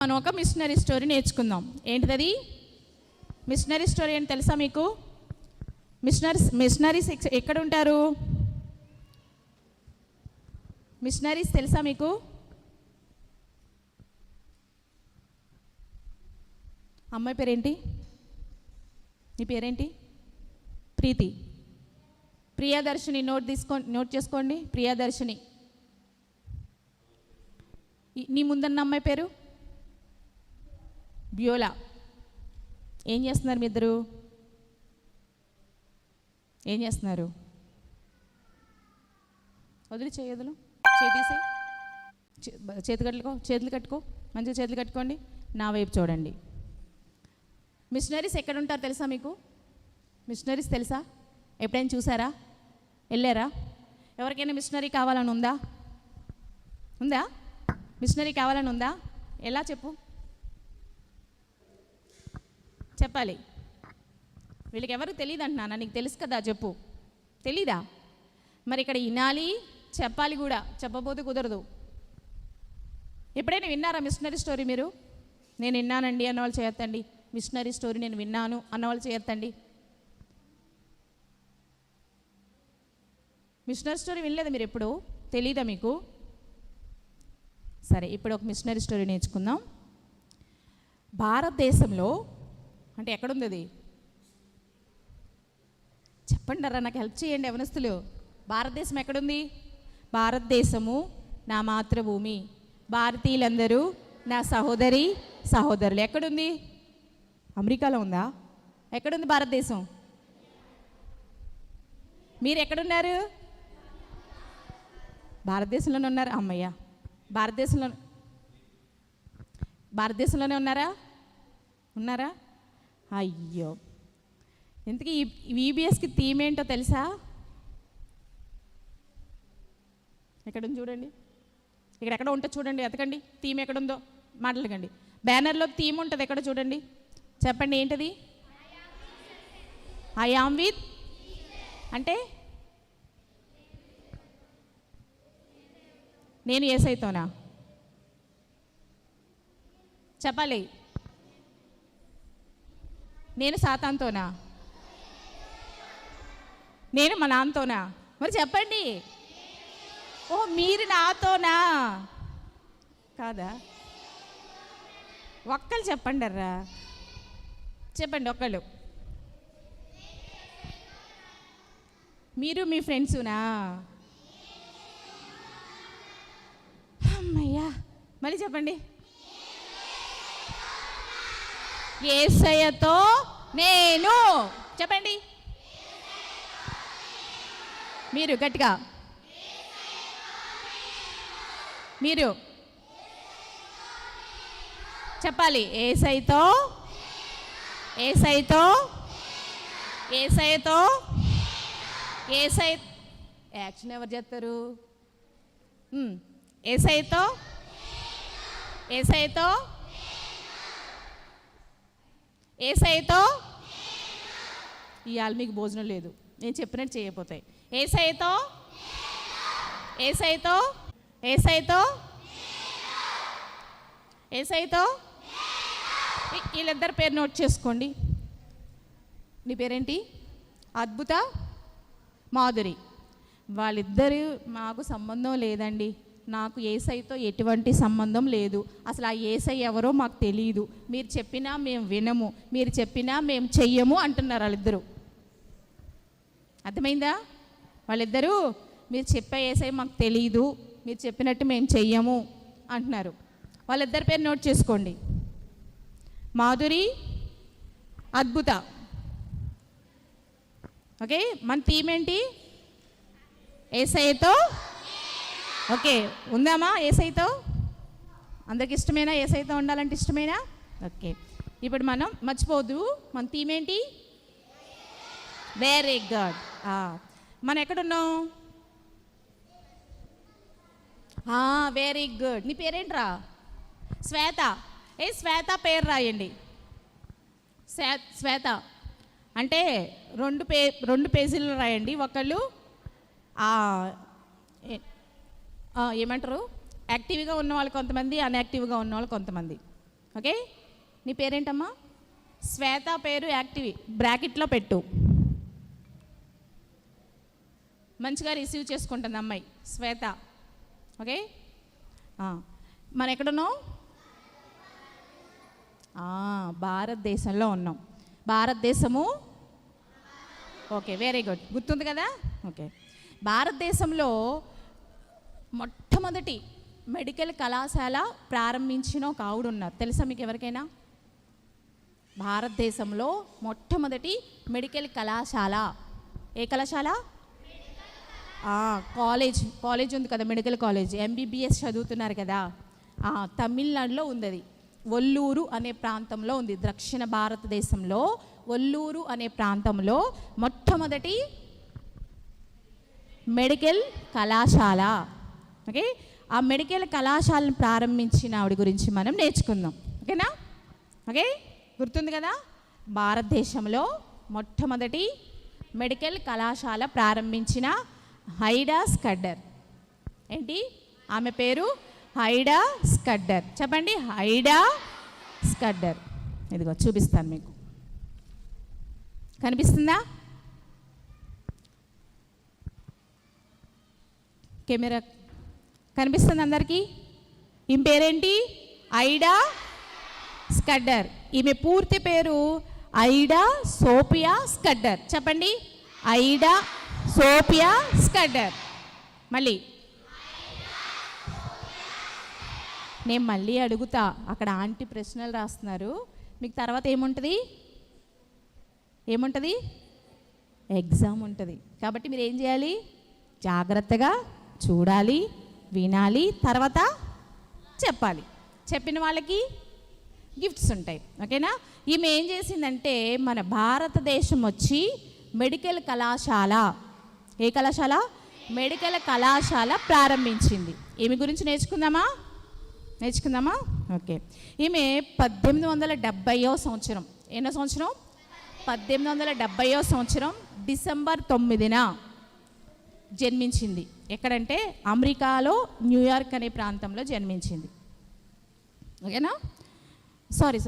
మనం ఒక machinery story నేర్చుకుందాం. ఏంటిది? మిషనరీ స్టోరీ అని తెలుసా మీకు? మిషనరీస్ ఎక్కడ ఉంటారు? మిషనరీస్ తెలుసా మీకు? అమ్మాయి పేరేంటి? నీ పేరేంటి? ప్రీతి. ప్రియదర్శిని. నోట్ చేసుకోండి. ప్రియదర్శిని. నీ ముందన్న అమ్మాయి పేరు? బ్యోలా. ఏం చేస్తున్నారు మీ ఇద్దరు? ఏం చేస్తున్నారు? వదిలి చేయదులు చేతీసి చేతులు కట్టుకో. మంచిగా చేతులు కట్టుకోండి. నా వైపు చూడండి. మిషనరీస్ ఎక్కడ ఉంటారు తెలుసా మీకు? మిషనరీస్ తెలుసా? ఎప్పుడైనా చూసారా? వెళ్ళారా? ఎవరికైనా మిషనరీ కావాలని ఉందా? మిషనరీ కావాలని ఉందా? ఎలా చెప్పు, చెప్పాలి. వీళ్ళకి ఎవరు తెలియదు అంటున్నానా? నీకు తెలుసు కదా, చెప్పు. తెలీదా? మరి ఇక్కడ వినాలి, చెప్పాలి కూడా. చెప్పబోతే కుదరదు. ఎప్పుడైనా విన్నారా మిషనరీ స్టోరీ మీరు? నేను విన్నానండి అన్నవాళ్ళు చేయొద్దండి. మిషనరీ స్టోరీ నేను విన్నాను అన్నవాళ్ళు చేయొద్దండి. మిషనరీ స్టోరీ వినలేదా మీరు ఎప్పుడు? తెలీదా మీకు? సరే, ఇప్పుడు ఒక మిషనరీ స్టోరీ నేర్చుకుందాం. భారతదేశంలో అంటే ఎక్కడుంది అది? చెప్పండి రా, నాకు హెల్ప్ చేయండి యవనస్తులు. భారతదేశం ఎక్కడుంది? భారతదేశము నా మాతృభూమి. భారతీయులందరూ నా సహోదరి సహోదరులు. ఎక్కడుంది? అమెరికాలో ఉందా? ఎక్కడుంది భారతదేశం? మీరు ఎక్కడున్నారు? భారతదేశంలోనే ఉన్నారు. అమ్మయ్య, భారతదేశంలోనే ఉన్నారా? అయ్యో, ఇంతకీ ఈ VBSకి థీమ్ ఏంటో తెలుసా? ఎక్కడుంది చూడండి. ఎక్కడ ఉంటుంది చూడండి, ఎతకండి. థీమ్ ఎక్కడుందో మాట్లాడకండి. బ్యానర్లో థీమ్ ఉంటుంది, ఎక్కడ చూడండి. చెప్పండి ఏంటది? ఐ యామ్ విత్ అంటే నేను యేసయ్యతోనా? చెప్పాలి. నేను సాతానుతోనా? నేను మా నాన్నతోనా? మరి చెప్పండి. ఓ, మీరు నాతోనా? కాదా? ఒక్కళ్ళు చెప్పండి అర్రా, చెప్పండి ఒక్కళ్ళు. మీరు మీ ఫ్రెండ్సునా? అమ్మయ్యా, మళ్ళీ చెప్పండి. యేసయ్యతో నేను. చెప్పండి మీరు గట్టిగా. మీరు చెప్పాలి. యేసయ్యతో యాక్షన్ ఎవరు చేస్తారు? యేసయ్యతో ఇవాళ మీకు భోజనం లేదు, నేను చెప్పినట్టు చేయకపోతాయి. యేసయ్యతో వీళ్ళిద్దరు పేరు నోట్ చేసుకోండి. నీ పేరేంటి? అద్భుత, మాధురి. వాళ్ళిద్దరు మాకు సంబంధం లేదండి. నాకు యేసయ్యతో ఎటువంటి సంబంధం లేదు. అసలు ఆ యేసయ్య ఎవరో మాకు తెలియదు. మీరు చెప్పినా మేము వినము, మీరు చెప్పినా మేము చెయ్యము అంటున్నారు వాళ్ళిద్దరూ. అర్థమైందా? వాళ్ళిద్దరూ మీరు చెప్పే యేసయ్య మాకు తెలియదు, మీరు చెప్పినట్టు మేము చెయ్యము అంటున్నారు. వాళ్ళిద్దరి పేరు నోట్ చేసుకోండి. మాధురి, అద్భుత. ఓకే, మన థీమ్ ఏంటి? యేసయ్యతో. ఓకే, ఉందామా యేసయ్యతో? అందరికి ఇష్టమేనా? యేసయ్యతో ఉండాలంటే ఇష్టమేనా? ఓకే, ఇప్పుడు మనం మర్చిపోవద్దు, మన థీమ్ ఏంటి? Very good. మనం ఎక్కడున్నాం? Very good. నీ పేరేంట్రా? శ్వేత. శ్వేత పేరు రాయండి. శ్వేత అంటే రెండు పేజీలు రాయండి. ఒకళ్ళు ఏమంటారు, యాక్టివ్గా ఉన్న వాళ్ళు కొంతమంది, అన్యాక్టివ్గా ఉన్న వాళ్ళు కొంతమంది. ఓకే, నీ పేరేంటమ్మా? శ్వేత పేరు యాక్టివ్ బ్రాకెట్లో పెట్టు. మంచిగా రిసీవ్ చేసుకుంటుంది అమ్మాయి శ్వేత. ఓకే, మనం ఎక్కడున్నాం? భారతదేశంలో ఉన్నాం. భారతదేశము. ఓకే, వెరీ గుడ్, గుర్తుంది కదా. ఓకే, భారతదేశంలో మొట్టమొదటి మెడికల్ కళాశాల ప్రారంభించిన ఒక ఆవిడ ఉన్నారు, తెలుసా మీకు ఎవరికైనా? భారతదేశంలో మొట్టమొదటి మెడికల్ కళాశాల, ఏ కళాశాల? కాలేజ్ ఉంది కదా, మెడికల్ కాలేజ్, MBBS చదువుతున్నారు కదా, తమిళనాడులో ఉంది. అది ఒల్లూరు అనే ప్రాంతంలో ఉంది. దక్షిణ భారతదేశంలో ఒల్లూరు అనే ప్రాంతంలో మొట్టమొదటి మెడికల్ కళాశాల. ఓకే, ఆ మెడికల్ కళాశాలను ప్రారంభించిన ఆవిడ గురించి మనం నేర్చుకుందాం. ఓకేనా? ఓకే, గుర్తుంది కదా. భారతదేశంలో మొట్టమొదటి మెడికల్ కళాశాల ప్రారంభించిన హైడా స్కడ్డర్. ఏంటి ఆమె పేరు? హైడా స్కడ్డర్. చెప్పండి, హైడా స్కడ్డర్. ఇదిగో చూపిస్తాను మీకు, కనిపిస్తుందా? కెమెరా కనిపిస్తుంది అందరికీ? ఈమె పేరేంటి? ఐడా స్కడ్డర్. ఈమె పూర్తి పేరు ఐడా సోఫియా స్కడ్డర్. చెప్పండి, ఐడా సోఫియా స్కడ్డర్. మళ్ళీ నేను మళ్ళీ అడుగుతా, అక్కడ ఆంటీ ప్రశ్నలు రాస్తున్నారు, మీకు తర్వాత ఏముంటుంది? ఎగ్జామ్ ఉంటుంది. కాబట్టి మీరు ఏం చేయాలి? జాగ్రత్తగా చూడాలి, వినాలి, తర్వాత చెప్పాలి. చెప్పిన వాళ్ళకి గిఫ్ట్స్ ఉంటాయి. ఓకేనా? ఈమె ఏం చేసిందంటే మన భారతదేశం వచ్చి మెడికల్ కళాశాల, ఏ కళాశాల? మెడికల్ కళాశాల ప్రారంభించింది. ఈమె గురించి నేర్చుకుందామా? ఓకే, ఈమె 1870వ సంవత్సరం, ఎన్నో సంవత్సరం? 1870వ సంవత్సరం డిసెంబర్ 9న జన్మించింది. ఎక్కడంటే అమెరికాలో న్యూయార్క్ అనే ప్రాంతంలో జన్మించింది. ఓకేనా? సారీ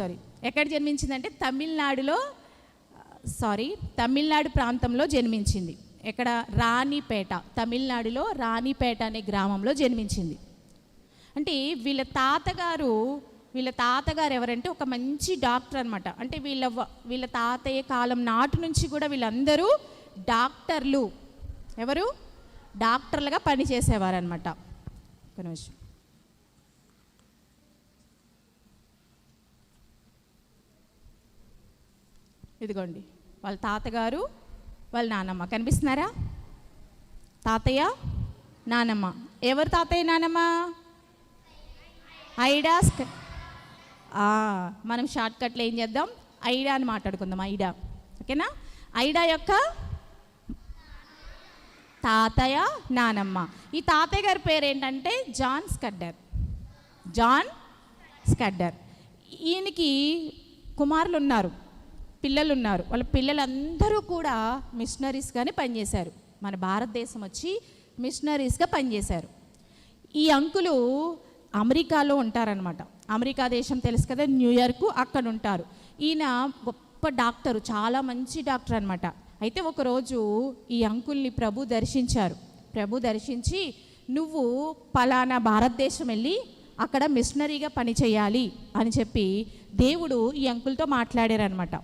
ఎక్కడ జన్మించిందంటే తమిళనాడు ప్రాంతంలో జన్మించింది. ఎక్కడ? రాణిపేట, తమిళనాడులో రాణిపేట అనే గ్రామంలో జన్మించింది. అంటే వీళ్ళ తాతగారు ఎవరంటే ఒక మంచి డాక్టర్ అనమాట. అంటే వీళ్ళ తాతయ్య కాలం నాటి నుంచి కూడా వీళ్ళందరూ డాక్టర్లు. ఎవరు? డాక్టర్లుగా పనిచేసేవారు అనమాట. ఒక నిమిషం. ఇదిగోండి వాళ్ళ తాతగారు, వాళ్ళ నానమ్మ కనిపిస్తున్నారా? తాతయ్య, నానమ్మ. ఎవరు తాతయ్య, నానమ్మ? ఐడా. మనం షార్ట్ కట్లో ఏం చేద్దాం? ఐడా అని మాట్లాడుకుందాం. ఐడా. ఓకేనా? ఐడా యొక్క తాతయ్య, నానమ్మ. ఈ తాతయ్య గారి పేరు ఏంటంటే జాన్ స్కడ్డర్. ఈయనకి కుమారులు ఉన్నారు, పిల్లలు ఉన్నారు. వాళ్ళ పిల్లలందరూ కూడా మిషనరీస్గానే పనిచేశారు. మన భారతదేశం వచ్చి మిషనరీస్గా పనిచేశారు. ఈ అంకులు అమెరికాలో ఉంటారనమాట. అమెరికా దేశం తెలుసు కదా, న్యూయార్క్, అక్కడ ఉంటారు. ఈయన గొప్ప డాక్టరు, చాలా మంచి డాక్టర్ అనమాట. అయితే ఒకరోజు ఈ అంకుల్ని ప్రభు దర్శించి నువ్వు పలానా భారతదేశం వెళ్ళి అక్కడ మిషనరీగా పని చేయాలి అని చెప్పి దేవుడు ఈ అంకుల్తో మాట్లాడారనమాట.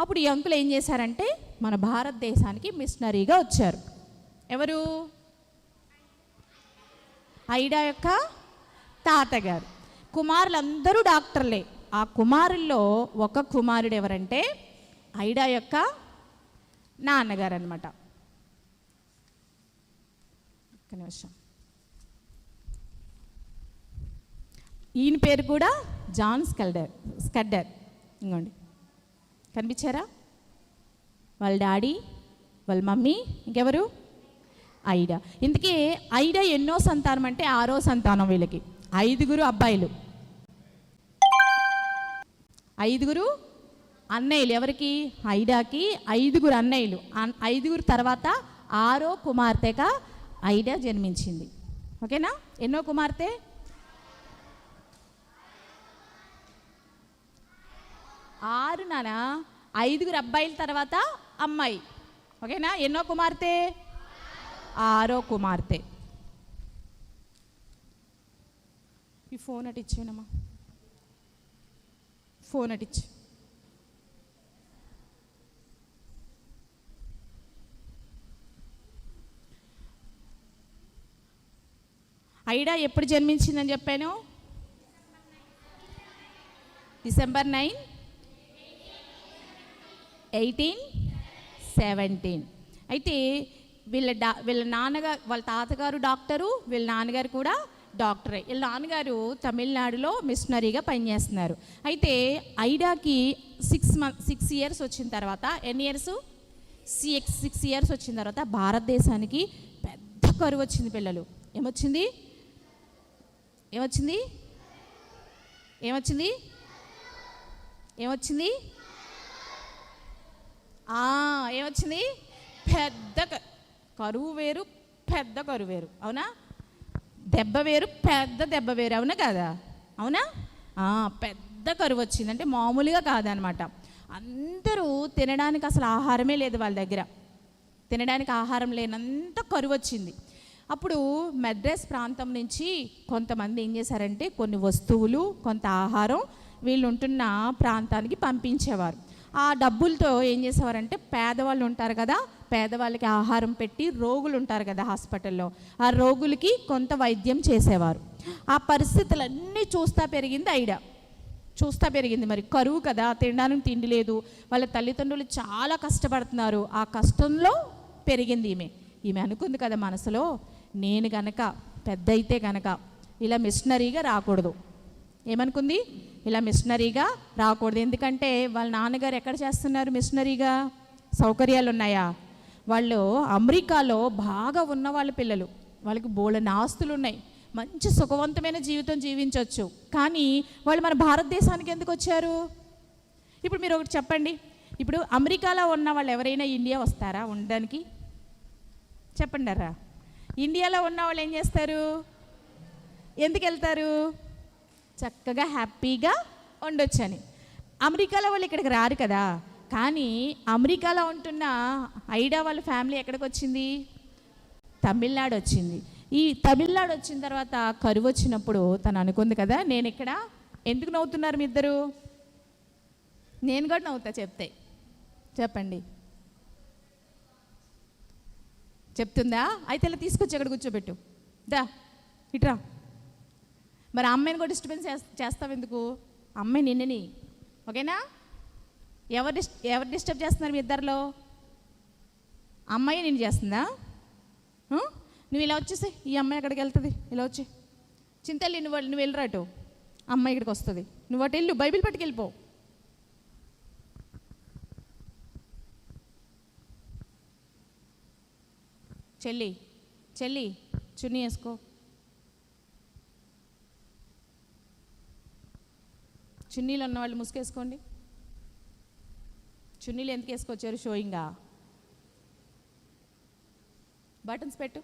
అప్పుడు ఈ అంకుల్ ఏం చేశారంటే మన భారతదేశానికి మిషనరీగా వచ్చారు. ఎవరు? ఐడా యొక్క తాతగారు. కుమారులందరూ డాక్టర్లే. ఆ కుమారుల్లో ఒక కుమారుడు ఎవరంటే ఐడా యొక్క నాన్నగారు అనమాట. ఒక్క నిమిషం. ఈయన పేరు కూడా జాన్ స్కడ్డర్. ఇంకోండి, కనిపించారా? వాళ్ళ డాడీ, వాళ్ళ మమ్మీ, ఇంకెవరు? ఐడా. ఇంతకీ ఐడా ఎన్నో సంతానం అంటే 6వ సంతానం. వీళ్ళకి 5 అబ్బాయిలు, 5 అన్నయ్యలు. ఎవరికి? ఐడాకి 5 అన్నయ్యలు. 5 తర్వాత 6వ కుమార్తెగా ఐడా జన్మించింది. ఓకేనా? ఎన్నో కుమార్తె? 6 నానా, 5 అబ్బాయిల తర్వాత అమ్మాయి. ఓకేనా? ఎన్నో కుమార్తె? 6వ కుమార్తె. ఈ ఫోన్ అటు ఇచ్చేనమ్మా, ఫోన్ అటు ఇచ్చి. ఐడా ఎప్పుడు జన్మించిందని చెప్పాను? డిసెంబర్ 9, 1817. అయితే వీళ్ళ నాన్నగారు, వాళ్ళ తాతగారు డాక్టరు, వీళ్ళ నాన్నగారు కూడా డాక్టరే. వీళ్ళ నాన్నగారు తమిళనాడులో మిషనరీగా పనిచేస్తున్నారు. అయితే ఐడాకి 6 ఇయర్స్ వచ్చిన తర్వాత, ఎన్ని ఇయర్స్? 6 ఇయర్స్ వచ్చిన తర్వాత భారతదేశానికి పెద్ద కరువు వచ్చింది పిల్లలు. ఏమొచ్చింది? ఏమొచ్చింది? ఏమొచ్చింది? ఏమొచ్చింది? ఏమొచ్చింది? పెద్ద కరువు వేరు, పెద్ద కరువు వేరు. అవునా? దెబ్బ వేరు, పెద్ద దెబ్బ వేరు. అవునా కదా? అవునా? పెద్ద కరువు వచ్చింది. అంటే మామూలుగా కాదనమాట. అందరూ తినడానికి అసలు ఆహారమే లేదు వాళ్ళ దగ్గర. తినడానికి ఆహారం లేనంత కరువు వచ్చింది. అప్పుడు మద్రాస్ ప్రాంతం నుంచి కొంతమంది ఏం చేశారంటే కొన్ని వస్తువులు, కొంత ఆహారం వీళ్ళు ఉంటున్న ప్రాంతానికి పంపించేవారు. ఆ డబ్బులతో ఏం చేసేవారంటే పేదవాళ్ళు ఉంటారు కదా, పేదవాళ్ళకి ఆహారం పెట్టి, రోగులు ఉంటారు కదా హాస్పిటల్లో, ఆ రోగులకి కొంత వైద్యం చేసేవారు. ఆ పరిస్థితులన్నీ చూస్తా పెరిగింది ఐడా. చూస్తా పెరిగింది. మరి కరువు కదా, తినడానికి తిండి లేదు, వాళ్ళ తల్లిదండ్రులు చాలా కష్టపడుతున్నారు. ఆ కష్టంలో పెరిగింది ఈమె అనుకుంది కదా మనసులో, నేను గనక పెద్ద అయితే గనక ఇలా మిషనరీగా రాకూడదు. ఏమనుకుంది? ఇలా మిషనరీగా రాకూడదు. ఎందుకంటే వాళ్ళ నాన్నగారు ఎక్కడ చేస్తున్నారు మిషనరీగా? సౌకర్యాలు ఉన్నాయా? వాళ్ళు అమెరికాలో బాగా ఉన్న వాళ్ళ పిల్లలు, వాళ్ళకి బోలెడన్ని ఆస్తులు ఉన్నాయి, మంచి సుఖవంతమైన జీవితం జీవించవచ్చు. కానీ వాళ్ళు మన భారతదేశానికి ఎందుకు వచ్చారు? ఇప్పుడు మీరు ఒకటి చెప్పండి, ఇప్పుడు అమెరికాలో ఉన్న వాళ్ళు ఎవరైనా ఇండియా వస్తారా ఉండడానికి? చెప్పండి రా. ఇండియాలో ఉన్న వాళ్ళు ఏం చేస్తారు? ఎందుకు వెళ్తారు? చక్కగా హ్యాపీగా ఉండొచ్చని. అమెరికాలో వాళ్ళు ఇక్కడికి రారు కదా. కానీ అమెరికాలో ఉంటున్న ఐడా వాళ్ళ ఫ్యామిలీ ఎక్కడికి వచ్చింది? తమిళనాడు వచ్చింది. ఈ తమిళనాడు వచ్చిన తర్వాత కరువు వచ్చినప్పుడు తను అనుకుంది కదా, నేను ఇక్కడ. ఎందుకు నవ్వుతున్నారు మీ ఇద్దరు? నేను కూడా నవ్వుతా చెప్తే. చెప్పండి. చెప్తుందా? అయితే ఇలా తీసుకొచ్చి ఎక్కడ కూర్చోబెట్టు. దా ఇట్రా. మరి అమ్మాయిని కూడా డిస్టర్బెన్స్ చేస్తావు ఎందుకు? అమ్మాయి నిన్నని. ఓకేనా? ఎవరు డిస్టర్బ్ చేస్తున్నారు మీ ఇద్దరిలో? అమ్మాయి నేను చేస్తుందా? నువ్వు ఇలా వచ్చేసి, ఈ అమ్మాయి ఎక్కడికి వెళ్తుంది? ఇలా వచ్చి చింతల్లి, నువ్వు వెళ్ళరాటు, అమ్మాయి ఇక్కడికి వస్తుంది. నువ్వు అటు వెళ్ళు, బైబిల్ పట్టుకెళ్ళిపో. చెల్లి చున్నీ వేసుకో. చున్నీలు ఉన్నవాళ్ళు ముసుకేసుకోండి. చున్నీలు ఎందుకు వేసుకొచ్చారు? షోయింగా. బటన్స్ పెట్టు.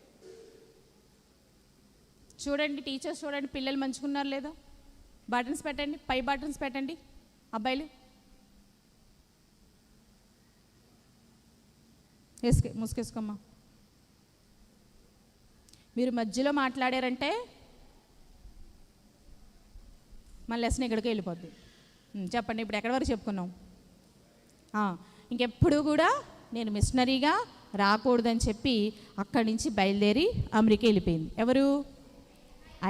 చూడండి టీచర్స్, చూడండి పిల్లలు మంచుకున్నారు లేదో. బటన్స్ పెట్టండి, పై బటన్స్ పెట్టండి. అబ్బాయిలు ముసుకేసుకోమ్మా. మీరు మధ్యలో మాట్లాడారంటే మన లెసన్ ఇక్కడికి వెళ్ళిపోద్ది. చెప్పండి, ఇప్పుడు ఎక్కడి వరకు చెప్పుకున్నాం? ఇంకెప్పుడు కూడా నేను మిషనరీగా రాకూడదని చెప్పి అక్కడి నుంచి బయలుదేరి అమెరికా వెళ్ళిపోయింది. ఎవరు?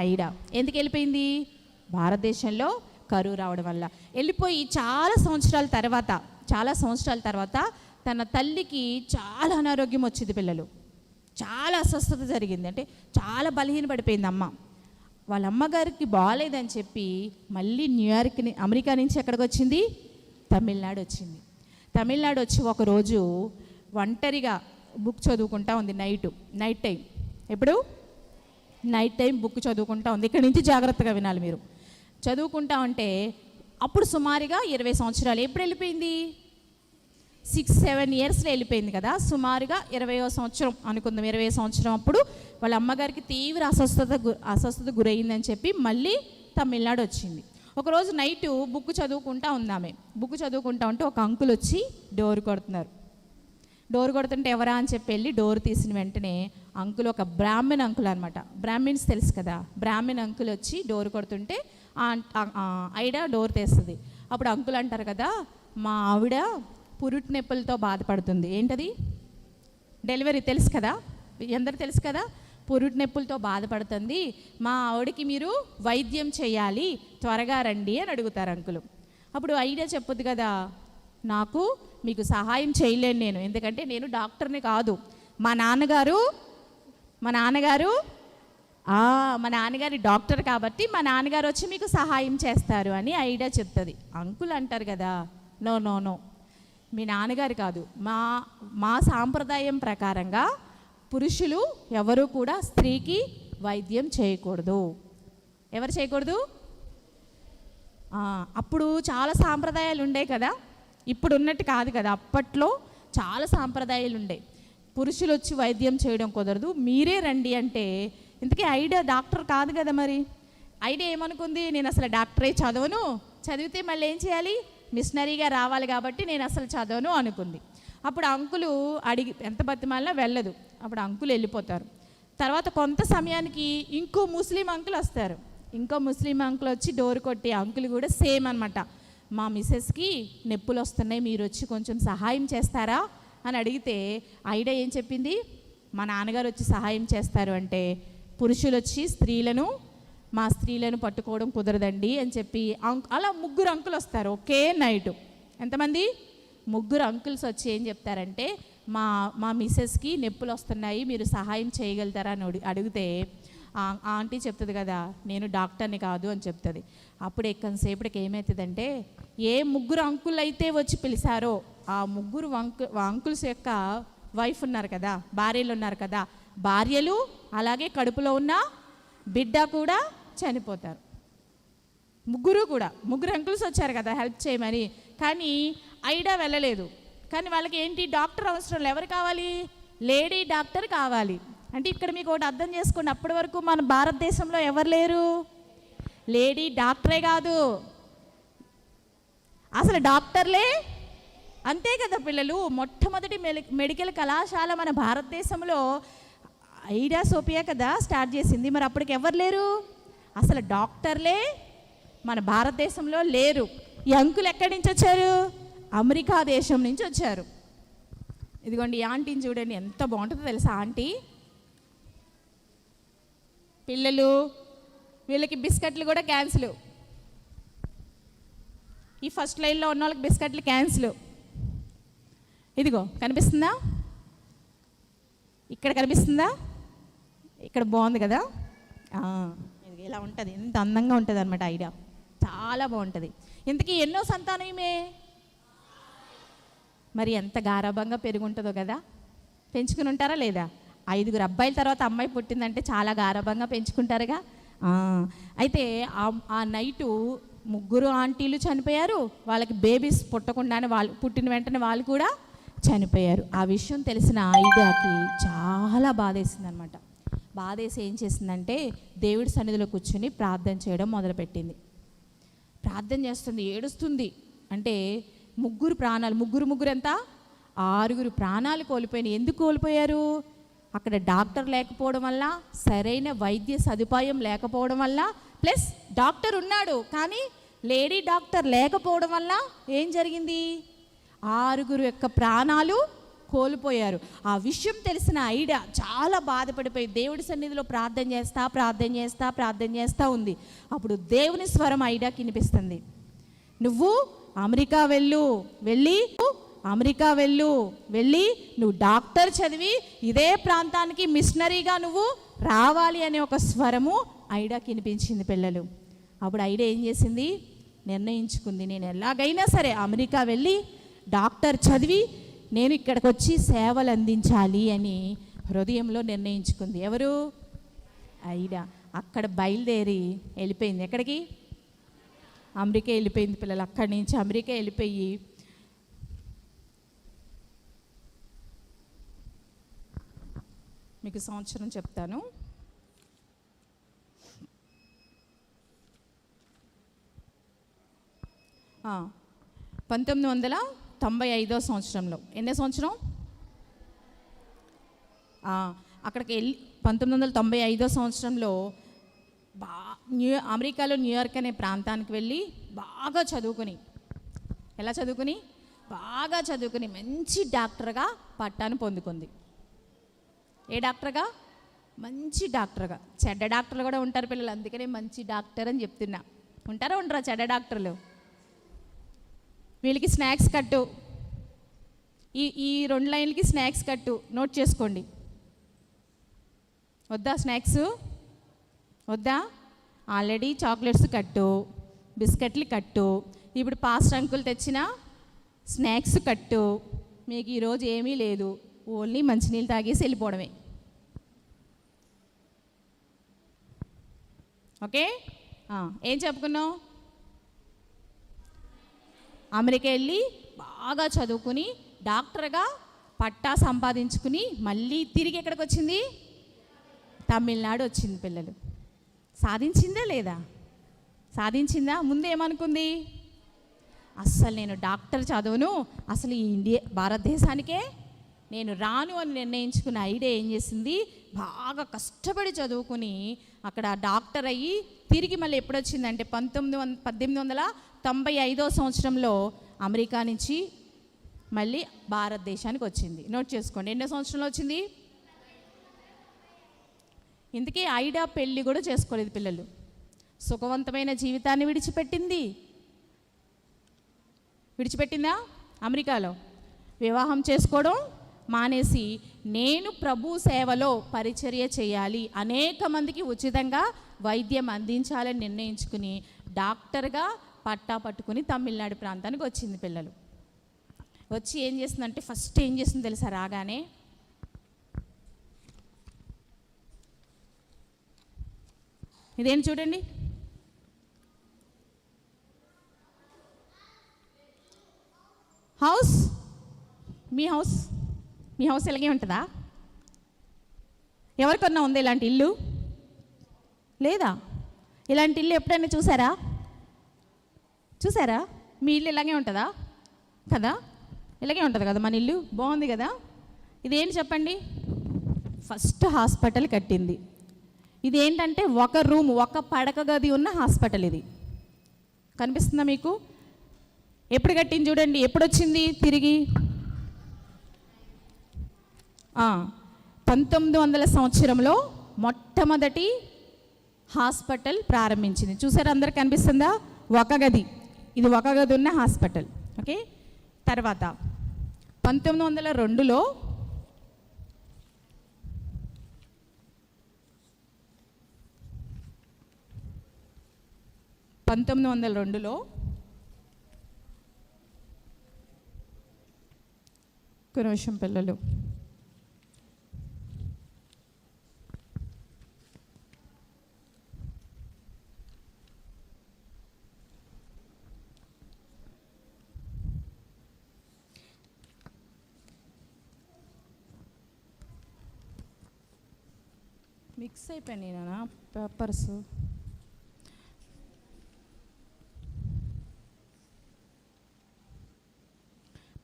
ఐడా. ఎందుకు వెళ్ళిపోయింది? భారతదేశంలో కరువు రావడం వల్ల వెళ్ళిపోయి చాలా సంవత్సరాల తర్వాత తన తల్లికి చాలా అనారోగ్యం వచ్చింది. పిల్లలు చాలా అస్వస్థత జరిగింది. అంటే చాలా బలహీన పడిపోయింది అమ్మ. వాళ్ళ అమ్మగారికి బాగాలేదని చెప్పి మళ్ళీ అమెరికా నుంచి ఎక్కడికి వచ్చింది? తమిళనాడు వచ్చింది. తమిళనాడు వచ్చి ఒకరోజు ఒంటరిగా బుక్ చదువుకుంటా ఉంది. Night time. ఎప్పుడు? నైట్ టైం బుక్ చదువుకుంటా ఉంది. ఇక్కడి నుంచి జాగ్రత్తగా వినాలి మీరు. చదువుకుంటా ఉంటే అప్పుడు సుమారుగా 20 సంవత్సరాలు. ఎప్పుడు వెళ్ళిపోయింది? 6-7 ఇయర్స్లో వెళ్ళిపోయింది కదా. సుమారుగా 20వ సంవత్సరం అనుకుందాం. 20వ సంవత్సరం అప్పుడు వాళ్ళ అమ్మగారికి తీవ్ర అస్వస్థత గురైందని చెప్పి మళ్ళీ తమిళనాడు వచ్చింది. ఒకరోజు నైటు బుక్ చదువుకుంటా ఉందామె. బుక్ చదువుకుంటా ఉంటే ఒక అంకుల్ వచ్చి డోర్ కొడుతున్నారు. డోర్ కొడుతుంటే ఎవరా అని చెప్పి వెళ్ళి డోర్ తీసిన వెంటనే అంకుల్ ఒక బ్రాహ్మణ్ అంకుల్ అనమాట. బ్రాహ్మిన్స్ తెలుసు కదా, బ్రాహ్మణ్ అంకుల్ వచ్చి డోర్ కొడుతుంటే ఆవిడ డోర్ తీస్తుంది. అప్పుడు అంకుల్ అంటారు కదా, మా ఆవిడ పురుటి నొప్పులతో బాధపడుతుంది. ఏంటది? డెలివరీ తెలుసు కదా, అందరు తెలుసు కదా, పురుటి నొప్పులతో బాధపడుతుంది, మా ఆవిడకి మీరు వైద్యం చేయాలి, త్వరగా రండి అని అడుగుతారు అంకులు. అప్పుడు ఐడియా చెప్పొద్దు కదా, నాకు మీకు సహాయం చేయలేను నేను, ఎందుకంటే నేను డాక్టర్ని కాదు, మా నాన్నగారు డాక్టర్ కాబట్టి మా నాన్నగారు వచ్చి మీకు సహాయం చేస్తారు అని ఐడియా చెప్తుంది. అంకుల్ అంటారు కదా, నో నో నో, మీ నాన్నగారు కాదు, మా సాంప్రదాయం ప్రకారంగా పురుషులు ఎవరు కూడా స్త్రీకి వైద్యం చేయకూడదు. ఎవరు చేయకూడదు? అప్పుడు చాలా సాంప్రదాయాలు ఉండే కదా, ఇప్పుడు ఉన్నట్టు కాదు కదా, అప్పట్లో చాలా సాంప్రదాయాలు ఉండే. పురుషులు వచ్చి వైద్యం చేయడం కుదరదు, మీరే రండి అంటే, ఇంతకీ ఐడియా డాక్టర్ కాదు కదా, మరి ఐడియా ఏమనుకుంది, నేను అసలు డాక్టరే చదవను, చదివితే మళ్ళీ ఏం చేయాలి, మిషనరీగా రావాలి కాబట్టి నేను అసలు చదవను అనుకుంది. అప్పుడు అంకులు అడిగి ఎంత బతిమాలినా వెళ్ళదు. అప్పుడు అంకులు వెళ్ళిపోతారు. తర్వాత కొంత సమయానికి ఇంకో ముస్లిం అంకుల్ వస్తారు. ఇంకో ముస్లిం అంకుల్ వచ్చి డోర్ కొట్టి, అంకుల్ కూడా సేమ్ అనమాట, మా మిస్సెస్కి నొప్పులు వస్తున్నాయి, మీరు వచ్చి కొంచెం సహాయం చేస్తారా అని అడిగితే ఐడియా ఏం చెప్పింది, మా నాన్నగారు వచ్చి సహాయం చేస్తారు అంటే, పురుషులు వచ్చి మా స్త్రీలను పట్టుకోవడం కుదరదండి అని చెప్పి అలా ముగ్గురు అంకులు వస్తారు ఒకే నైటు. ఎంతమంది? ముగ్గురు అంకుల్స్ వచ్చి ఏం చెప్తారంటే, మా మిస్సెస్కి నొప్పులు వస్తున్నాయి, మీరు సహాయం చేయగలుగుతారా అని అడిగితే ఆంటీ చెప్తుంది కదా, నేను డాక్టర్ని కాదు అని చెప్తుంది. అప్పుడు ఎక్కంసేపటికి ఏమవుతుందంటే, ఏ ముగ్గురు అంకుల్ అయితే వచ్చి పిలిచారో ఆ ముగ్గురు అంకుల్స్ యొక్క వైఫ్ ఉన్నారు కదా, భార్యలు ఉన్నారు కదా, భార్యలు అలాగే కడుపులో ఉన్న బిడ్డ కూడా చనిపోతారు. ముగ్గురు అంకుల్స్ వచ్చారు కదా హెల్ప్ చేయమని, కానీ ఐడా వెళ్ళలేదు. కానీ వాళ్ళకి ఏంటి, డాక్టర్ అవసరం, ఎవరు కావాలి, లేడీ డాక్టర్ కావాలి. అంటే ఇక్కడ మీకు ఒకటి అర్థం చేసుకోండి, అప్పటి వరకు మన భారతదేశంలో ఎవరు లేరు, లేడీ డాక్టరే కాదు, అసలు డాక్టర్లే అంతే కదా పిల్లలు. మొట్టమొదటి మెడికల్ కళాశాల మన భారతదేశంలో ఐడా సోఫియా కదా స్టార్ట్ చేసింది. మరి అప్పటికి ఎవరు లేరు, అసలు డాక్టర్లే మన భారతదేశంలో లేరు. ఈ అంకులు ఎక్కడి నుంచి వచ్చారు, అమెరికా దేశం నుంచి వచ్చారు. ఇదిగోండి ఈ ఆంటీని చూడండి, ఎంత బాగుంటుందో తెలుసా ఆంటీ. పిల్లలు వీళ్ళకి బిస్కెట్లు కూడా క్యాన్సిల్, ఈ ఫస్ట్ లైన్లో ఉన్న వాళ్ళకి బిస్కెట్లు క్యాన్సిల్. ఇదిగో కనిపిస్తుందా, ఇక్కడ కనిపిస్తుందా, ఇక్కడ బాగుంది కదా, ఇలా ఉంటుంది, ఎంత అందంగా ఉంటుంది అనమాట ఐడియా, చాలా బాగుంటుంది. ఇంతకీ ఎన్నో సంతానం ఈమె, మరి ఎంత గారాభంగా పెరుగుంటుందో కదా, పెంచుకుని ఉంటారా లేదా? 5 అబ్బాయిల తర్వాత అమ్మాయి పుట్టిందంటే చాలా గారాభంగా పెంచుకుంటారుగా. అయితే ఆ నైటు ముగ్గురు ఆంటీలు చనిపోయారు, వాళ్ళకి బేబీస్ పుట్టకుండానే పుట్టిన వెంటనే వాళ్ళు కూడా చనిపోయారు. ఆ విషయం తెలిసిన ఐడాకి చాలా బాధేసింది అనమాట. బాధేసి ఏం చేసిందంటే, దేవుడి సన్నిధిలో కూర్చుని ప్రార్థన చేయడం మొదలుపెట్టింది. ప్రార్థన చేస్తుంది, ఏడుస్తుంది. అంటే ముగ్గురు ఎంత 6 ప్రాణాలు కోల్పోయినాయి. ఎందుకు కోల్పోయారు? అక్కడ డాక్టర్ లేకపోవడం వల్ల, సరైన వైద్య సదుపాయం లేకపోవడం వల్ల, ప్లస్ డాక్టర్ ఉన్నాడు కానీ లేడీ డాక్టర్ లేకపోవడం వల్ల ఏం జరిగింది, 6 యొక్క ప్రాణాలు కోల్పోయారు. ఆ విషయం తెలిసిన ఐడా చాలా బాధపడిపోయి దేవుడి సన్నిధిలో ప్రార్థన చేస్తా ఉంది. అప్పుడు దేవుని స్వరం ఐడాకి వినిపిస్తుంది, నువ్వు అమెరికా వెళ్ళి నువ్వు డాక్టర్ చదివి ఇదే ప్రాంతానికి మిషనరీగా నువ్వు రావాలి అనే ఒక స్వరము ఐడాకి వినిపించింది పిల్లలు. అప్పుడు ఐడా ఏం చేసింది, నిర్ణయించుకుంది, నేను ఎలాగైనా సరే అమెరికా వెళ్ళి డాక్టర్ చదివి నేను ఇక్కడికి వచ్చి సేవలు అందించాలి అని హృదయంలో నిర్ణయించుకుంది. ఎవరు? ఐడా. అక్కడ బయలుదేరి వెళ్ళిపోయింది. ఎక్కడికి? అమెరికా వెళ్ళిపోయింది పిల్లలు. అక్కడి నుంచి అమెరికా వెళ్ళిపోయి మీకు సంవత్సరం చెప్తాను. ఆ, 1995 సంవత్సరంలో. ఎన్నో సంవత్సరం? అక్కడికి వెళ్ళి 1995 సంవత్సరంలో అమెరికాలో న్యూయార్క్ అనే ప్రాంతానికి వెళ్ళి బాగా చదువుకుని, ఎలా చదువుకుని? బాగా చదువుకుని మంచి డాక్టర్గా పట్టాను పొందుకుంది. ఏ డాక్టర్గా? మంచి డాక్టర్గా. చెడ్డ డాక్టర్లు కూడా ఉంటారు పిల్లలు, అందుకనే మంచి డాక్టర్ అని చెప్తున్నా. ఉంటారా ఉండరా చెడ్డ డాక్టర్లు? వీళ్ళకి స్నాక్స్ కట్టు, ఈ 2 లైన్లకి స్నాక్స్ కట్టు, నోట్ చేసుకోండి. వద్దా స్నాక్స్? వద్దా? ఆల్రెడీ చాక్లెట్స్ కట్టు, బిస్కెట్లు కట్టు, ఇప్పుడు పాస్టర్ అంకుల్ తెచ్చిన స్నాక్స్ కట్టు. మీకు ఈరోజు ఏమీ లేదు, ఓన్లీ మంచినీళ్ళు తాగేసి వెళ్ళిపోవడమే. ఓకే, ఏం చెప్పుకున్నాం? అమెరికా వెళ్ళి బాగా చదువుకుని డాక్టర్గా పట్టా సంపాదించుకుని మళ్ళీ తిరిగి ఎక్కడికి వచ్చింది? తమిళనాడు వచ్చింది. పిల్లలు సాధించిందా లేదా? సాధించిందా? ముందు ఏమనుకుంది? అస్సలు నేను డాక్టర్ చదువును, అసలు ఈ భారతదేశానికే నేను రాను అని నిర్ణయించుకున్న ఐడియా ఏం చేసింది? బాగా కష్టపడి చదువుకుని అక్కడ డాక్టర్ అయ్యి తిరిగి మళ్ళీ ఎప్పుడు వచ్చిందంటే 1895 సంవత్సరంలో అమెరికా నుంచి మళ్ళీ భారతదేశానికి వచ్చింది. నోట్ చేసుకోండి, ఎన్నో సంవత్సరంలో వచ్చింది? ఇందుకే ఐడా పెళ్ళి కూడా చేసుకోలేదు పిల్లలు. సుఖవంతమైన జీవితాన్ని విడిచిపెట్టిందా? అమెరికాలో వివాహం చేసుకోవడం మానేసి నేను ప్రభు సేవలో పరిచర్య చేయాలి, అనేక మందికి ఉచితంగా వైద్యం అందించాలని నిర్ణయించుకుని డాక్టర్గా పట్టా పట్టుకుని తమిళనాడు ప్రాంతానికి వచ్చింది. పిల్లలు వచ్చి ఏం చేస్తుందంటే ఫస్ట్ ఏం చేస్తుంది తెలుసా? రాగానే ఇదేం చూడండి, హౌస్. మీ హౌస్ ఇలాగే ఉంటుందా? ఎవరికన్నా ఉందా ఇలాంటి ఇల్లు? లేదా? ఇలాంటి ఇల్లు ఎప్పుడైనా చూసారా? మీ ఇల్లు ఇలాగే ఉంటుందా? కదా, ఇలాగే ఉంటుంది కదా మన ఇల్లు. బాగుంది కదా. ఇదేంటి చెప్పండి? ఫస్ట్ హాస్పిటల్ కట్టింది. ఇది ఏంటంటే ఒక రూమ్, ఒక పడక గది ఉన్న హాస్పిటల్. ఇది కనిపిస్తుందా మీకు? ఎప్పుడు కట్టింది చూడండి. ఎప్పుడు వచ్చింది తిరిగి? 1900 సంవత్సరంలో మొట్టమొదటి హాస్పిటల్ ప్రారంభించింది. చూసారా? అందరికి కనిపిస్తుందా? ఒక గది, ఇది ఒక గది ఉన్న హాస్పిటల్. ఓకే, తర్వాత 1902లో ఒక నిమిషం పిల్లలు, మిక్స్ అయిపోయినాయి నా పేపర్స్.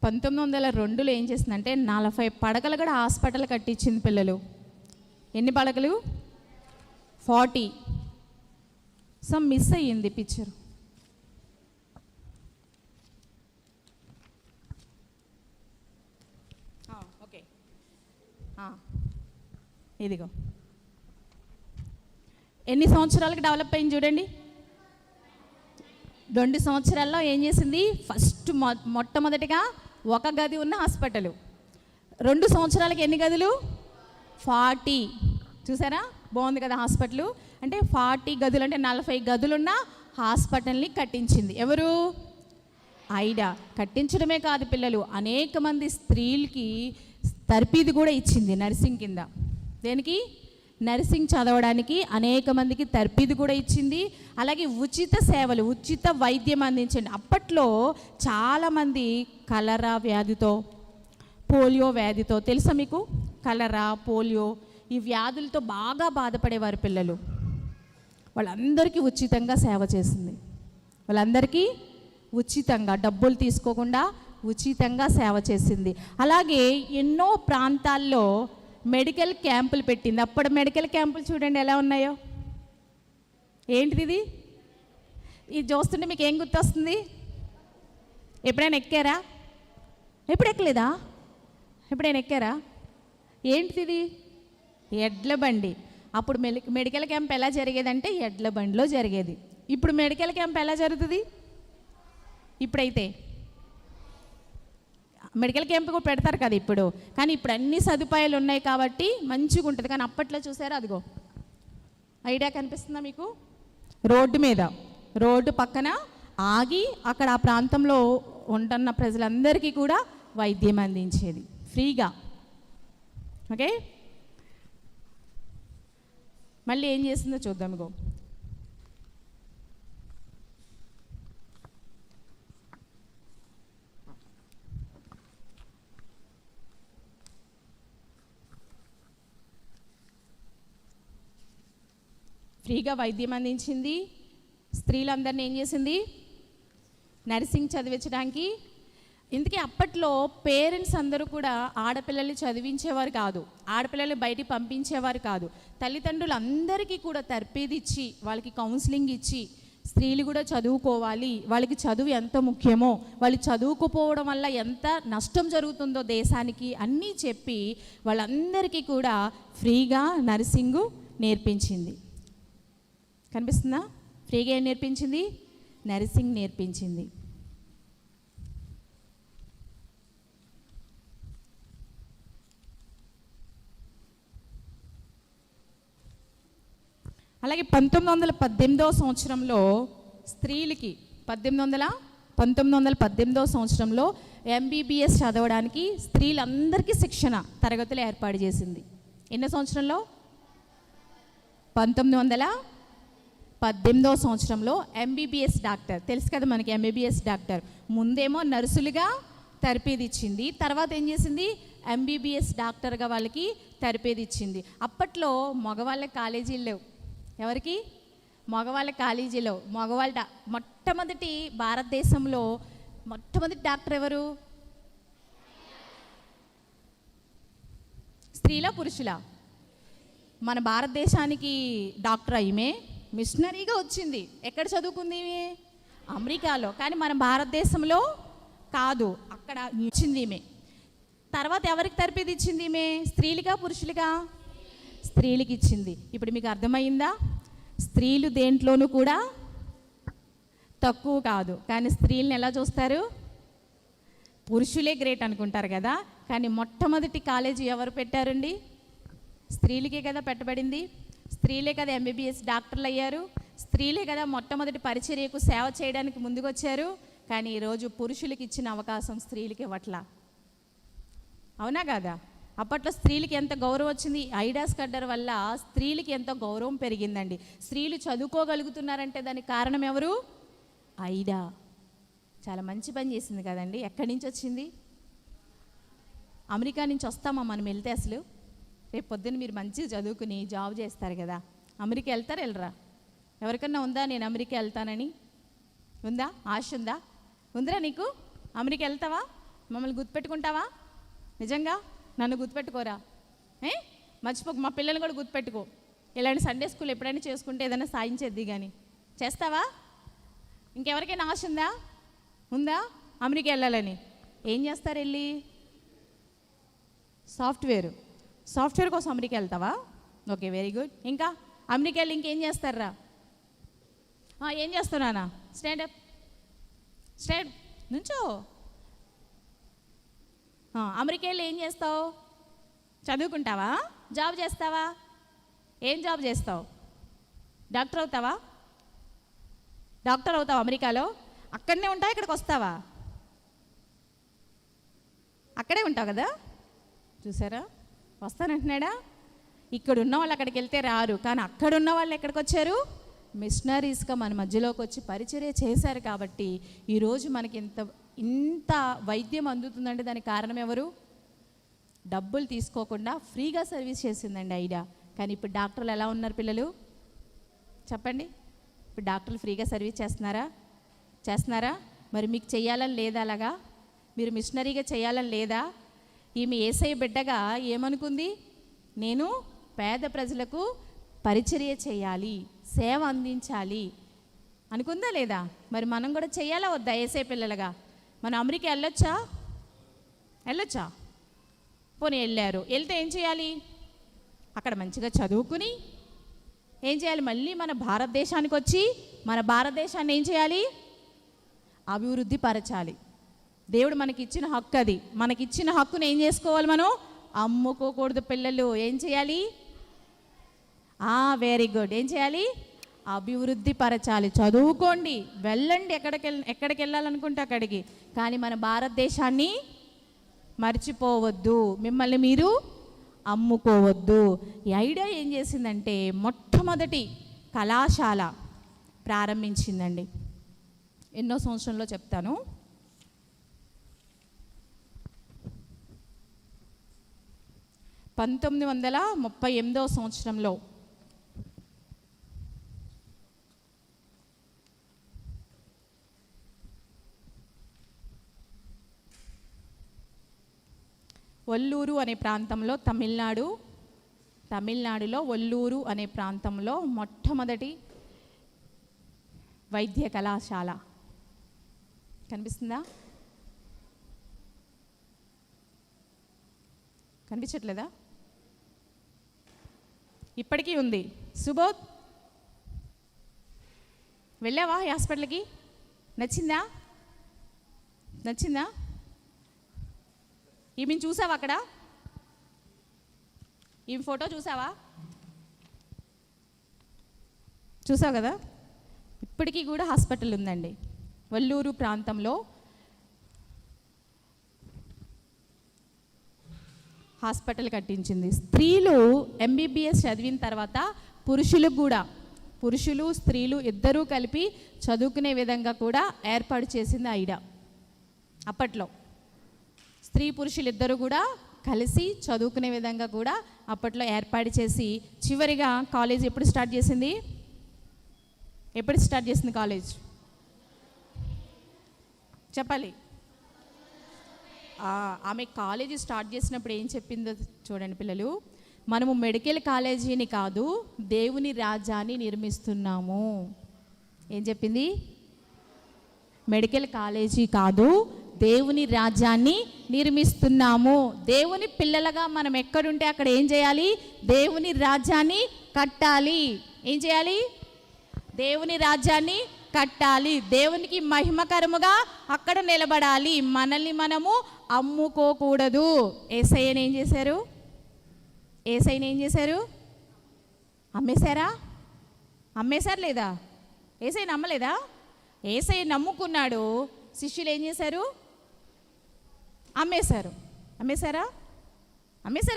1902లో ఏం చేసిందంటే 40 పడకలు కూడా హాస్పిటల్ కట్టించింది పిల్లలు. ఎన్ని పడకలు? 40. మిస్ అయ్యింది పిక్చర్. ఓకే, ఇదిగో ఎన్ని సంవత్సరాలకు డెవలప్ అయింది చూడండి. 2 సంవత్సరాల్లో ఏం చేసింది? ఫస్ట్ మొట్టమొదటిగా ఒక గది ఉన్న హాస్పిటల్. 2 సంవత్సరాలకి ఎన్ని గదులు? 40. చూసారా? బాగుంది కదా హాస్పిటల్. అంటే 40 గదులు అంటే 40 గదులున్న హాస్పిటల్ని కట్టించింది. ఎవరు? ఐడా. కట్టించడమే కాదు పిల్లలు, అనేక మంది స్త్రీలకి తర్పీదు కూడా ఇచ్చింది నర్సింగ్ కింద. దేనికి? నర్సింగ్ చదవడానికి అనేక మందికి తర్పీదు కూడా ఇచ్చింది. అలాగే ఉచిత సేవలు, ఉచిత వైద్యం అందించండి. అప్పట్లో చాలామంది కలరా వ్యాధితో, పోలియో వ్యాధితో, తెలుసా మీకు? కలరా, పోలియో ఈ వ్యాధులతో బాగా బాధపడేవారు పిల్లలు. వాళ్ళందరికీ ఉచితంగా సేవ చేసింది. వాళ్ళందరికీ ఉచితంగా, డబ్బులు తీసుకోకుండా ఉచితంగా సేవ చేసింది. అలాగే ఎన్నో ప్రాంతాల్లో మెడికల్ క్యాంపులు పెట్టింది. అప్పుడు మెడికల్ క్యాంపులు చూడండి ఎలా ఉన్నాయో. ఏంటిది ఇది? ఇది చూస్తుంటే మీకు ఏం గుర్తొస్తుంది? ఎప్పుడైనా ఎక్కారా? ఎప్పుడు ఎక్కలేదా? ఎప్పుడైనా ఎక్కారా? ఏంటిది? ఎడ్ల బండి. అప్పుడు మెడికల్ క్యాంప్ ఎలా జరిగేదంటే ఎడ్ల బండిలో జరిగేది. ఇప్పుడు మెడికల్ క్యాంప్ ఎలా జరుగుతుంది? ఇప్పుడైతే మెడికల్ క్యాంప్ కూడా పెడతారు కదా ఇప్పుడు, కానీ ఇప్పుడు అన్ని సదుపాయాలు ఉన్నాయి కాబట్టి మంచిగా ఉంటుంది. కానీ అప్పట్లో చూసారా, అదిగో ఐడియా కనిపిస్తుందా మీకు? రోడ్డు మీద, రోడ్డు పక్కన ఆగి అక్కడ ఆ ప్రాంతంలో ఉంటున్న ప్రజలందరికీ కూడా వైద్యం అందించేది ఫ్రీగా. ఓకే, మళ్ళీ ఏం చేసిందో చూద్దాం. ఇగో ఫ్రీగా వైద్యం అందించింది. స్త్రీలందరినీ ఏం చేసింది? నర్సింగ్ చదివించడానికి. ఇందుకే అప్పట్లో పేరెంట్స్ అందరూ కూడా ఆడపిల్లల్ని చదివించేవారు కాదు, ఆడపిల్లల్ని బయటికి పంపించేవారు కాదు. తల్లిదండ్రులు అందరికీ కూడా తర్పీదిచ్చి వాళ్ళకి కౌన్సిలింగ్ ఇచ్చి స్త్రీలు కూడా చదువుకోవాలి, వాళ్ళకి చదువు ఎంత ముఖ్యమో, వాళ్ళు చదువుకోపోవడం వల్ల ఎంత నష్టం జరుగుతుందో దేశానికి అన్నీ చెప్పి వాళ్ళందరికీ కూడా ఫ్రీగా నర్సింగు నేర్పించింది. కనిపిస్తుందా? ఫ్రీగా ఏం నేర్పించింది? నర్సింగ్ నేర్పించింది. అలాగే 1918 సంవత్సరంలో స్త్రీలకి 1918 సంవత్సరంలో ఎంబీబీఎస్ చదవడానికి స్త్రీలందరికీ శిక్షణ తరగతులు ఏర్పాటు చేసింది. ఎన్నో సంవత్సరంలో? 1918 సంవత్సరంలో ఎంబీబీఎస్ డాక్టర్, తెలుసు కదా మనకి ఎంబీబీఎస్ డాక్టర్. ముందేమో నర్సులుగా తర్పీది ఇచ్చింది, తర్వాత ఏం చేసింది? ఎంబీబీఎస్ డాక్టర్గా వాళ్ళకి తర్పీది ఇచ్చింది. అప్పట్లో మగవాళ్ళ కాలేజీలు లేవు. ఎవరికి? మగవాళ్ళ కాలేజీలో మగవాళ్ళ మొట్టమొదటి భారతదేశంలో మొట్టమొదటి డాక్టర్ ఎవరు? స్త్రీలా పురుషులా? మన భారతదేశానికి డాక్టర్ ఈమె మిషనరీగా వచ్చింది. ఎక్కడ చదువుకుంది ఈమె? అమెరికాలో. కానీ మన భారతదేశంలో కాదు, అక్కడ ఇచ్చింది ఈమె. తర్వాత ఎవరికి తర్పీది ఇచ్చింది ఈమె? స్త్రీలుగా పురుషులుగా? స్త్రీలకి ఇచ్చింది. ఇప్పుడు మీకు అర్థమైందా? స్త్రీలు దేంట్లోనూ కూడా తక్కువ కాదు, కానీ స్త్రీలను ఎలా చూస్తారు? పురుషులే గ్రేట్ అనుకుంటారు కదా. కానీ మొట్టమొదటి కాలేజీ ఎవరు పెట్టారండి? స్త్రీలకే కదా పెట్టబడింది. స్త్రీలే కదా ఎంబీబీఎస్ డాక్టర్లు అయ్యారు. స్త్రీలే కదా మొట్టమొదటి పరిచర్యకు సేవ చేయడానికి ముందుకొచ్చారు. కానీ ఈరోజు పురుషులకి ఇచ్చిన అవకాశం స్త్రీలకి ఇవ్వట్లా. అవునా కదా? అప్పట్లో స్త్రీలకి ఎంత గౌరవం వచ్చింది. ఐడా స్కడ్డర్ వల్ల స్త్రీలకి ఎంతో గౌరవం పెరిగిందండి. స్త్రీలు చదువుకోగలుగుతున్నారంటే దానికి కారణం ఎవరు? ఐడా. చాలా మంచి పని చేసింది కదండి. ఎక్కడి నుంచి వచ్చింది? అమెరికా నుంచి వస్తామా మనం వెళ్తే? అసలు రేపు పొద్దున్న మీరు మంచిగా చదువుకుని జాబ్ చేస్తారు కదా, అమెరికా వెళ్తారా వెళ్ళరా? ఎవరికన్నా ఉందా నేను అమెరికా వెళ్తానని? ఉందా? ఆశ ఉందా? ఉందిరా నీకు? అమెరికా వెళ్తావా? మమ్మల్ని గుర్తుపెట్టుకుంటావా? నిజంగా నన్ను గుర్తుపెట్టుకోరా? మర్చిపోకు, మా పిల్లల్ని కూడా గుర్తుపెట్టుకో. ఇలాంటి సండే స్కూల్ ఎప్పుడైనా చేసుకుంటే ఏదైనా సాయించేద్ది. కానీ చేస్తావా? ఇంకెవరికైనా ఆశ ఉందా అమెరికా వెళ్ళాలని? ఏం చేస్తారు వెళ్ళి? సాఫ్ట్వేర్ కోసం అమెరికా వెళ్తావా? Okay, very good. ఇంకా అమెరికా వెళ్ళి ఇంకేం చేస్తారా? ఏం చేస్తున్నానా? స్టాండ్ నుంచో. అమెరికా వెళ్ళి ఏం చేస్తావు? చదువుకుంటావా? జాబ్ చేస్తావా? ఏం జాబ్ చేస్తావు? డాక్టర్ అవుతావా? అమెరికాలో? అక్కడనే ఉంటావా? ఇక్కడికి వస్తావా? అక్కడే ఉంటావు కదా. చూసారా, వస్తానంటున్నాడా? ఇక్కడ ఉన్న వాళ్ళు అక్కడికి వెళ్తే రారు, కానీ అక్కడ ఉన్న వాళ్ళు ఎక్కడికి వచ్చారు? మిషనరీస్గా మన మధ్యలోకి వచ్చి పరిచర్య చేశారు. కాబట్టి ఈరోజు మనకి ఇంత వైద్యం అందుతుందంటే దానికి కారణం ఎవరు? డబ్బులు తీసుకోకుండా ఫ్రీగా సర్వీస్ చేసిందండి ఐడా. కానీ ఇప్పుడు డాక్టర్లు ఎలా ఉన్నారు పిల్లలు? చెప్పండి. ఇప్పుడు డాక్టర్లు ఫ్రీగా సర్వీస్ చేస్తున్నారా? మరి మీకు చేయాలని లేదా? అలాగా మీరు మిషనరీగా చేయాలని లేదా? ఈమె యేసయ్య బిడ్డగా ఏమనుకుంది? నేను పేద ప్రజలకు పరిచర్య చేయాలి, సేవ అందించాలి అనుకుందా లేదా? మరి మనం కూడా చేయాలా వద్దా? యేసయ్య పిల్లలుగా మనం అమెరికా వెళ్ళొచ్చా? పోనీ వెళ్ళారు, వెళ్తే ఏం చేయాలి? అక్కడ మంచిగా చదువుకుని ఏం చేయాలి? మళ్ళీ మన భారతదేశానికి వచ్చి మన భారతదేశాన్ని ఏం చేయాలి? అభివృద్ధి పరచాలి. దేవుడు మనకిచ్చిన హక్కు అది. మనకిచ్చిన హక్కును ఏం చేసుకోవాలి? మనం అమ్ముకోకూడదు. పిల్లలు ఏం చేయాలి? Very good. ఏం చేయాలి? అభివృద్ధి పరచాలి. చదువుకోండి, వెళ్ళండి, ఎక్కడికి వెళ్ళాలనుకుంటే అక్కడికి. కానీ మన భారతదేశాన్ని మర్చిపోవద్దు, మిమ్మల్ని మీరు అమ్ముకోవద్దు. ఈ ఐడియా ఏం చేసిందంటే మొట్టమొదటి కళాశాల ప్రారంభించిందండి. ఎన్నో సంవత్సరంలో చెప్తాను. 1938వ సంవత్సరంలో ఒల్లూరు అనే ప్రాంతంలో, తమిళనాడులో ఒల్లూరు అనే ప్రాంతంలో మొట్టమొదటి వైద్య కళాశాల. కనిపిస్తుందా? కనిపించట్లేదా? ఇప్పటికీ ఉంది. సుబోధ్, వెళ్ళావా ఈ హాస్పిటల్కి? నచ్చిందా? ఈమెను చూసావా? అక్కడ ఈమె ఫోటో చూసావు కదా? ఇప్పటికీ కూడా హాస్పిటల్ ఉందండి వల్లూరు ప్రాంతంలో. హాస్పిటల్ కట్టించింది. స్త్రీలు ఎంబీబీఎస్ చదివిన తర్వాత పురుషులు స్త్రీలు ఇద్దరూ కలిపి చదువుకునే విధంగా కూడా ఏర్పాటు చేసింది ఐడా. అప్పట్లో స్త్రీ పురుషులు ఇద్దరు కూడా కలిసి చదువుకునే విధంగా కూడా అప్పట్లో ఏర్పాటు చేసి చివరిగా కాలేజ్ ఎప్పుడు స్టార్ట్ చేసింది కాలేజ్? చెప్పాలి. ఆమె కాలేజీ స్టార్ట్ చేసినప్పుడు ఏం చెప్పిందో చూడండి పిల్లలు. మనము మెడికల్ కాలేజీని కాదు, దేవుని రాజ్యాన్ని నిర్మిస్తున్నాము. ఏం చెప్పింది? మెడికల్ కాలేజీ కాదు, దేవుని రాజ్యాన్ని నిర్మిస్తున్నాము. దేవుని పిల్లలుగా మనం ఎక్కడుంటే అక్కడ ఏం చేయాలి? దేవుని రాజ్యాన్ని కట్టాలి. ఏం చేయాలి? దేవుని రాజ్యాన్ని కట్టాలి. దేవునికి మహిమకరముగా అక్కడ నిలబడాలి. మనల్ని మనము అమ్ముకోకూడదు. యేసయ్యని ఏం చేశారు? అమ్మేశారు లేదా? యేసయ్యని నమ్మలేదా? యేసయ్య నమ్ముకున్నాడు. శిష్యులు ఏం చేశారు? అమ్మేశారు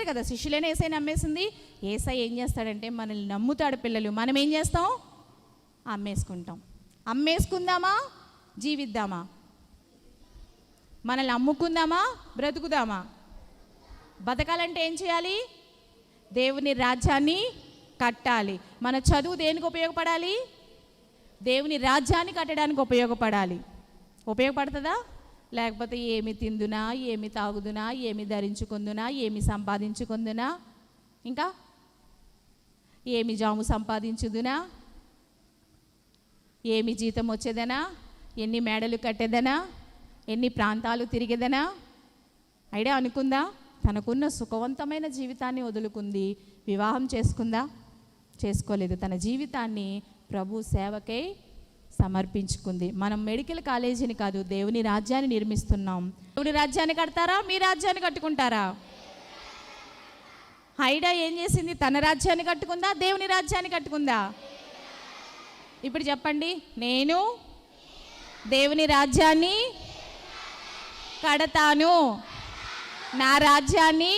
కదా. శిష్యులైన యేసయ్యని అమ్మేసింది. యేసయ్య ఏం చేస్తాడంటే మనల్ని నమ్ముతాడు. పిల్లలు మనం ఏం చేస్తాం? అమ్మేసుకుందామా? జీవిద్దామా? మనల్ని అమ్ముకుందామా? బ్రతుకుదామా? బతకాలంటే ఏం చేయాలి? దేవుని రాజ్యాన్ని కట్టాలి. మన చదువు దేనికి ఉపయోగపడాలి? దేవుని రాజ్యాన్ని కట్టడానికి ఉపయోగపడుతుందా? లేకపోతే ఏమి తిందునా, ఏమి తాగుదునా, ఏమి ధరించుకుందునా, ఏమి సంపాదించుకుందునా, ఇంకా ఏమి జాము సంపాదించుదునా, ఏమి జీతం వచ్చేదనా, ఎన్ని మేడలు కట్టేదనా, ఎన్ని ప్రాంతాలు తిరిగేదనా? ఐడియా అనుకుందా? తనకున్న సుఖవంతమైన జీవితాన్ని వదులుకుంది. వివాహం చేసుకుందా? చేసుకోలేదు. తన జీవితాన్ని ప్రభు సేవకై సమర్పించుకుంది. మనం మెడికల్ కాలేజీని కాదు, దేవుని రాజ్యాన్ని నిర్మిస్తున్నాం. దేవుని రాజ్యాన్ని కడతారా? మీ రాజ్యాన్ని కట్టుకుంటారా? ఐడా ఏం చేసింది? తన రాజ్యాన్ని కట్టుకుందా? దేవుని రాజ్యాన్ని కట్టుకుందా? ఇప్పుడు చెప్పండి. నేను దేవుని రాజ్యాన్ని కడతాను, నా రాజ్యాన్ని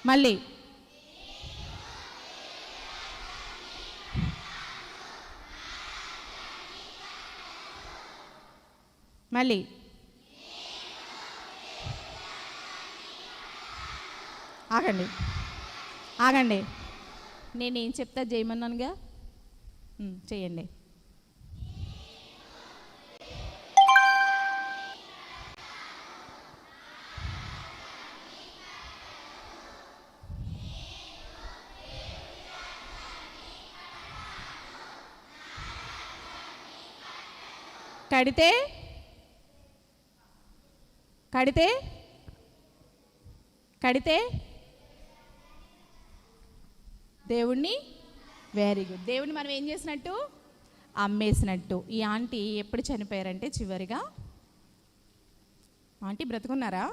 మళ్ళీ ఆగండి. నేనేం చెప్తా చేయమన్నానుగా, చేయండి. కడితే కడితే కడితే దేవుణ్ణి, వెరీ గుడ్, దేవుణ్ణి మనం ఏం చేసినట్టు, అమ్మేసినట్టు. ఈ ఆంటీ ఎప్పుడు చనిపోయారంటే చివరిగా, ఆంటీ బ్రతుకున్నారా,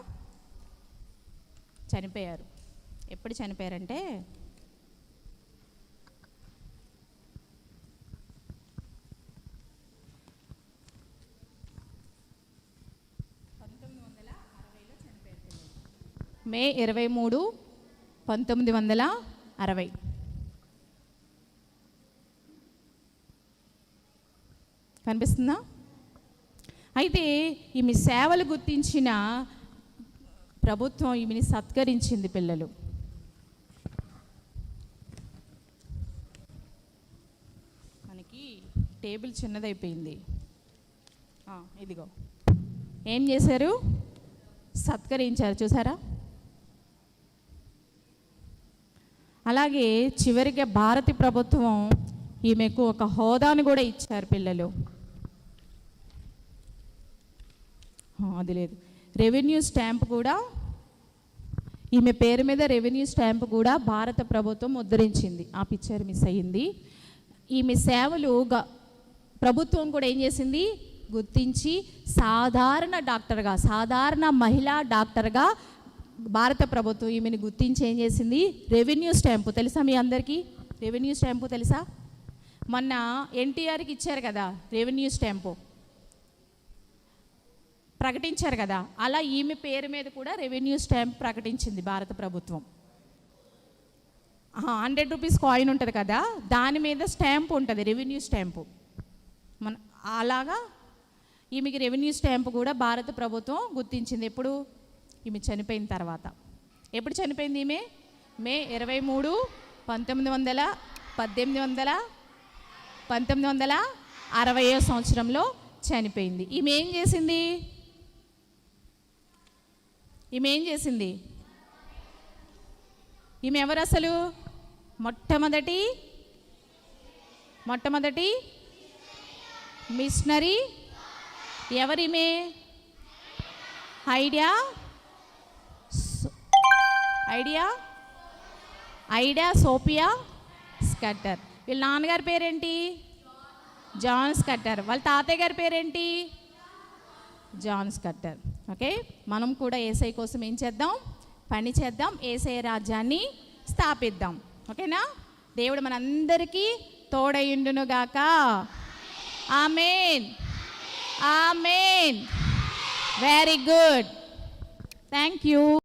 చనిపోయారు. ఎప్పుడు చనిపోయారంటే మే 23, 1960. కనిపిస్తుందా? అయితే ఈమె సేవలు గుర్తించిన ప్రభుత్వం ఈమెని సత్కరించింది. పిల్లలు, మనకి టేబుల్ చిన్నదైపోయింది. ఇదిగో ఏం చేశారు, సత్కరించారు. చూసారా? అలాగే చివరిగా భారత ప్రభుత్వం ఈమెకు ఒక హోదాను కూడా ఇచ్చారు. పిల్లలు, అది లేదు, రెవెన్యూ స్టాంప్ కూడా, ఈమె పేరు మీద రెవెన్యూ స్టాంప్ కూడా భారత ప్రభుత్వం ముద్రించింది. ఆ పిక్చర్ మిస్ అయ్యింది. ఈమె సేవలు ప్రభుత్వం కూడా ఏం చేసింది, గుర్తించి సాధారణ డాక్టర్గా, సాధారణ మహిళా డాక్టర్గా భారత ప్రభుత్వం ఈమెను గుర్తించి ఏం చేసింది, రెవెన్యూ స్టాంపు. తెలుసా మీ అందరికీ రెవెన్యూ స్టాంపు? తెలుసా? మొన్న ఎన్టీఆర్కి ఇచ్చారు కదా రెవెన్యూ స్టాంపు, ప్రకటించారు కదా. అలా ఈమె పేరు మీద కూడా రెవెన్యూ స్టాంప్ ప్రకటించింది భారత ప్రభుత్వం. 100 రూపీస్ కాయిన్ ఉంటుంది కదా, దాని మీద స్టాంప్ ఉంటుంది, రెవెన్యూ స్టాంపు. అలాగా ఈమెకి రెవెన్యూ స్టాంపు కూడా భారత ప్రభుత్వం గుర్తించింది. ఎప్పుడు? ఈమె చనిపోయిన తర్వాత. ఎప్పుడు చనిపోయింది ఈమె? మే 23, 1960 సంవత్సరంలో చనిపోయింది. ఈమె ఏం చేసింది? ఈమె ఎవరు అసలు? మొట్టమొదటి మిషనరీ. ఎవరిమే? Ida Sophia Scudder. వీళ్ళ నాన్నగారి పేరేంటి? John Scudder. వాళ్ళ తాతయ్య గారి పేరేంటి? జాన్ స్కట్టర్. ఓకే, మనం కూడా యేసయ్య కోసం ఏం చేద్దాం? పని చేద్దాం, యేసయ్య రాజ్యాన్ని స్థాపిద్దాం. ఓకేనా? దేవుడు మనందరికీ తోడయుండును గాక. Amen, amen. Very good, thank you.